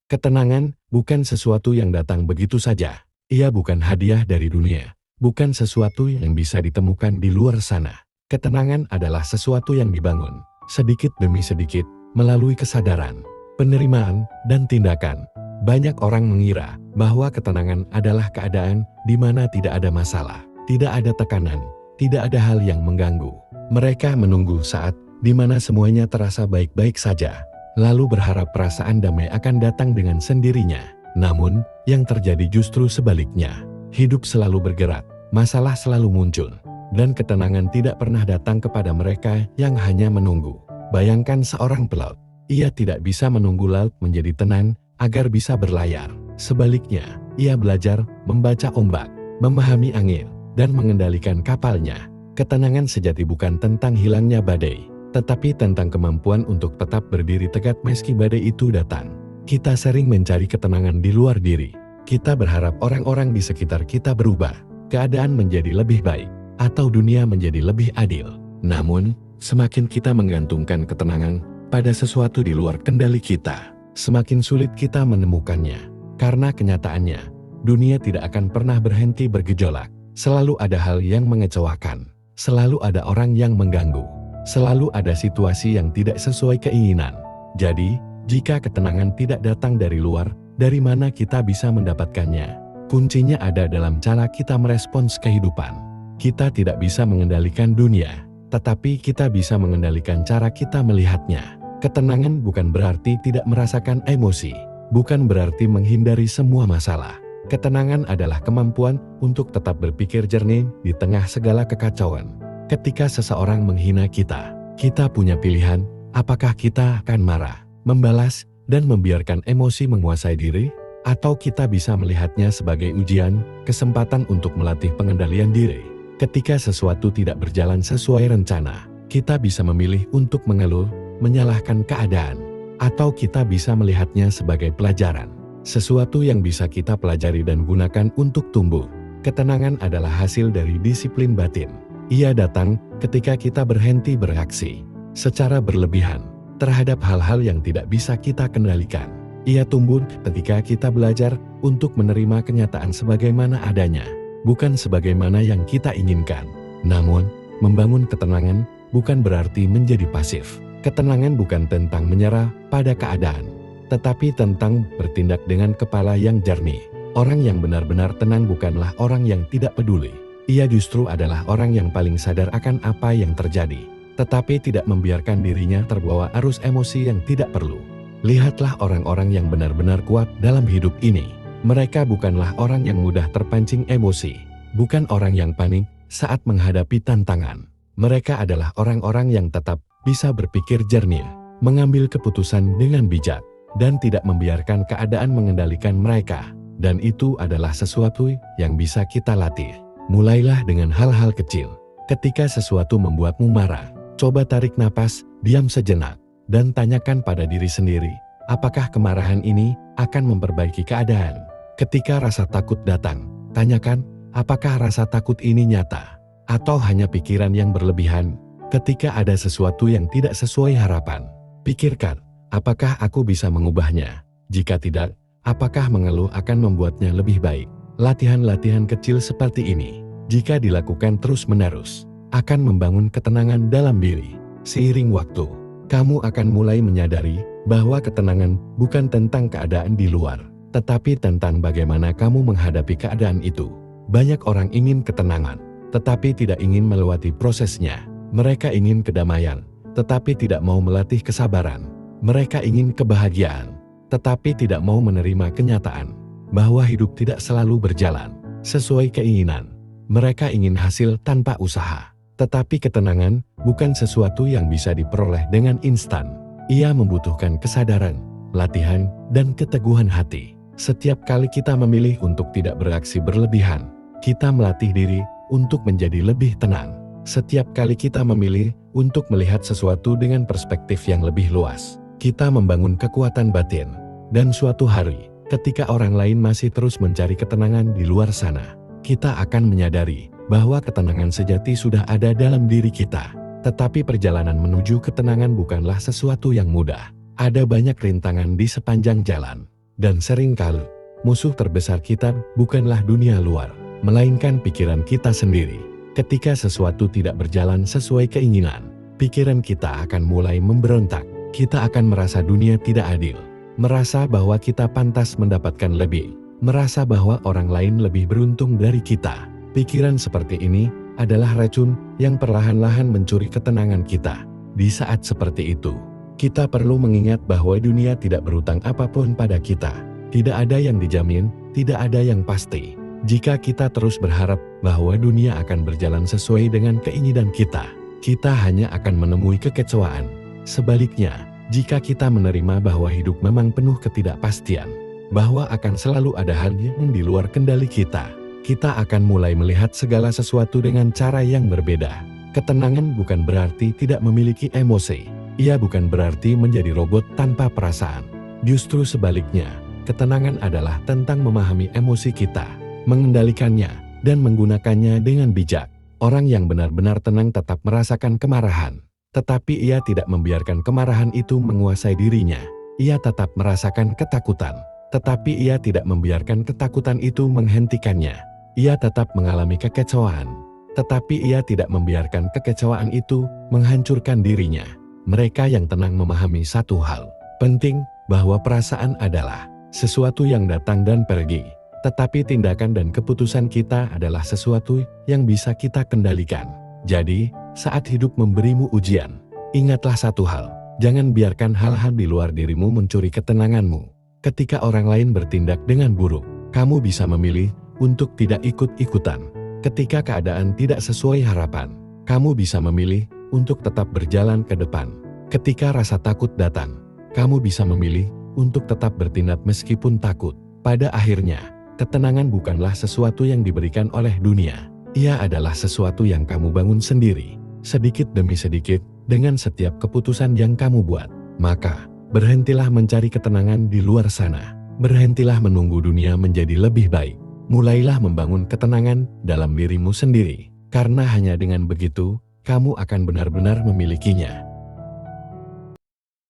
Ketenangan bukan sesuatu yang datang begitu saja. Ia bukan hadiah dari dunia. Bukan sesuatu yang bisa ditemukan di luar sana. Ketenangan adalah sesuatu yang dibangun, sedikit demi sedikit, melalui kesadaran, penerimaan, dan tindakan. Banyak orang mengira bahwa ketenangan adalah keadaan di mana tidak ada masalah, tidak ada tekanan, tidak ada hal yang mengganggu. Mereka menunggu saat di mana semuanya terasa baik-baik saja, lalu berharap perasaan damai akan datang dengan sendirinya. Namun, yang terjadi justru sebaliknya. Hidup selalu bergerak, masalah selalu muncul, dan ketenangan tidak pernah datang kepada mereka yang hanya menunggu. Bayangkan seorang pelaut. Ia tidak bisa menunggu laut menjadi tenang agar bisa berlayar. Sebaliknya, ia belajar membaca ombak, memahami angin, dan mengendalikan kapalnya. Ketenangan sejati bukan tentang hilangnya badai, tetapi tentang kemampuan untuk tetap berdiri tegak meski badai itu datang. Kita sering mencari ketenangan di luar diri. Kita berharap orang-orang di sekitar kita berubah, keadaan menjadi lebih baik, atau dunia menjadi lebih adil. Namun, semakin kita menggantungkan ketenangan pada sesuatu di luar kendali kita, semakin sulit kita menemukannya. Karena kenyataannya, dunia tidak akan pernah berhenti bergejolak. Selalu ada hal yang mengecewakan. Selalu ada orang yang mengganggu. Selalu ada situasi yang tidak sesuai keinginan. Jadi, jika ketenangan tidak datang dari luar, dari mana kita bisa mendapatkannya? Kuncinya ada dalam cara kita merespons kehidupan. Kita tidak bisa mengendalikan dunia, tetapi kita bisa mengendalikan cara kita melihatnya. Ketenangan bukan berarti tidak merasakan emosi, bukan berarti menghindari semua masalah. Ketenangan adalah kemampuan untuk tetap berpikir jernih di tengah segala kekacauan. Ketika seseorang menghina kita, kita punya pilihan, apakah kita akan marah, membalas, dan membiarkan emosi menguasai diri, atau kita bisa melihatnya sebagai ujian, kesempatan untuk melatih pengendalian diri. Ketika sesuatu tidak berjalan sesuai rencana, kita bisa memilih untuk mengeluh, menyalahkan keadaan, atau kita bisa melihatnya sebagai pelajaran. Sesuatu yang bisa kita pelajari dan gunakan untuk tumbuh. Ketenangan adalah hasil dari disiplin batin. Ia datang ketika kita berhenti bereaksi secara berlebihan terhadap hal-hal yang tidak bisa kita kendalikan. Ia tumbuh ketika kita belajar untuk menerima kenyataan sebagaimana adanya, bukan sebagaimana yang kita inginkan. Namun, membangun ketenangan bukan berarti menjadi pasif. Ketenangan bukan tentang menyerah pada keadaan, tetapi tentang bertindak dengan kepala yang jernih. Orang yang benar-benar tenang bukanlah orang yang tidak peduli. Ia justru adalah orang yang paling sadar akan apa yang terjadi, tetapi tidak membiarkan dirinya terbawa arus emosi yang tidak perlu. Lihatlah orang-orang yang benar-benar kuat dalam hidup ini. Mereka bukanlah orang yang mudah terpancing emosi, bukan orang yang panik saat menghadapi tantangan. Mereka adalah orang-orang yang tetap bisa berpikir jernih, mengambil keputusan dengan bijak, dan tidak membiarkan keadaan mengendalikan mereka. Dan itu adalah sesuatu yang bisa kita latih. Mulailah dengan hal-hal kecil. Ketika sesuatu membuatmu marah, coba tarik napas, diam sejenak, dan tanyakan pada diri sendiri, apakah kemarahan ini akan memperbaiki keadaan? Ketika rasa takut datang, tanyakan, apakah rasa takut ini nyata? Atau hanya pikiran yang berlebihan? Ketika ada sesuatu yang tidak sesuai harapan, pikirkan, apakah aku bisa mengubahnya? Jika tidak, apakah mengeluh akan membuatnya lebih baik? Latihan-latihan kecil seperti ini, jika dilakukan terus-menerus, akan membangun ketenangan dalam diri. Seiring waktu, kamu akan mulai menyadari bahwa ketenangan bukan tentang keadaan di luar, tetapi tentang bagaimana kamu menghadapi keadaan itu. Banyak orang ingin ketenangan, tetapi tidak ingin melewati prosesnya. Mereka ingin kedamaian, tetapi tidak mau melatih kesabaran. Mereka ingin kebahagiaan, tetapi tidak mau menerima kenyataan bahwa hidup tidak selalu berjalan sesuai keinginan. Mereka ingin hasil tanpa usaha, tetapi ketenangan bukan sesuatu yang bisa diperoleh dengan instan. Ia membutuhkan kesadaran, latihan, dan keteguhan hati. Setiap kali kita memilih untuk tidak bereaksi berlebihan, kita melatih diri untuk menjadi lebih tenang. Setiap kali kita memilih untuk melihat sesuatu dengan perspektif yang lebih luas, kita membangun kekuatan batin. Dan suatu hari, ketika orang lain masih terus mencari ketenangan di luar sana, kita akan menyadari bahwa ketenangan sejati sudah ada dalam diri kita. Tetapi perjalanan menuju ketenangan bukanlah sesuatu yang mudah. Ada banyak rintangan di sepanjang jalan. Dan seringkali, musuh terbesar kita bukanlah dunia luar, melainkan pikiran kita sendiri. Ketika sesuatu tidak berjalan sesuai keinginan, pikiran kita akan mulai memberontak. Kita akan merasa dunia tidak adil, merasa bahwa kita pantas mendapatkan lebih, merasa bahwa orang lain lebih beruntung dari kita. Pikiran seperti ini adalah racun yang perlahan-lahan mencuri ketenangan kita. Di saat seperti itu, kita perlu mengingat bahwa dunia tidak berutang apapun pada kita. Tidak ada yang dijamin, tidak ada yang pasti. Jika kita terus berharap bahwa dunia akan berjalan sesuai dengan keinginan kita, kita hanya akan menemui kekecewaan. Sebaliknya, jika kita menerima bahwa hidup memang penuh ketidakpastian, bahwa akan selalu ada hal yang di luar kendali kita akan mulai melihat segala sesuatu dengan cara yang berbeda. Ketenangan bukan berarti tidak memiliki emosi. Ia bukan berarti menjadi robot tanpa perasaan. Justru sebaliknya, ketenangan adalah tentang memahami emosi kita, mengendalikannya, dan menggunakannya dengan bijak. Orang yang benar-benar tenang tetap merasakan kemarahan, tetapi ia tidak membiarkan kemarahan itu menguasai dirinya. Ia tetap merasakan ketakutan, tetapi ia tidak membiarkan ketakutan itu menghentikannya. Ia tetap mengalami kekecewaan, tetapi ia tidak membiarkan kekecewaan itu menghancurkan dirinya. Mereka yang tenang memahami satu hal penting, bahwa perasaan adalah sesuatu yang datang dan pergi, tetapi tindakan dan keputusan kita adalah sesuatu yang bisa kita kendalikan. Jadi, saat hidup memberimu ujian, ingatlah satu hal, jangan biarkan hal-hal di luar dirimu mencuri ketenanganmu. Ketika orang lain bertindak dengan buruk, kamu bisa memilih untuk tidak ikut-ikutan. Ketika keadaan tidak sesuai harapan, kamu bisa memilih untuk tetap berjalan ke depan. Ketika rasa takut datang, kamu bisa memilih untuk tetap bertindak meskipun takut. Pada akhirnya, ketenangan bukanlah sesuatu yang diberikan oleh dunia. Ia adalah sesuatu yang kamu bangun sendiri, sedikit demi sedikit, dengan setiap keputusan yang kamu buat. Maka, berhentilah mencari ketenangan di luar sana. Berhentilah menunggu dunia menjadi lebih baik. Mulailah membangun ketenangan dalam dirimu sendiri. Karena hanya dengan begitu, kamu akan benar-benar memilikinya.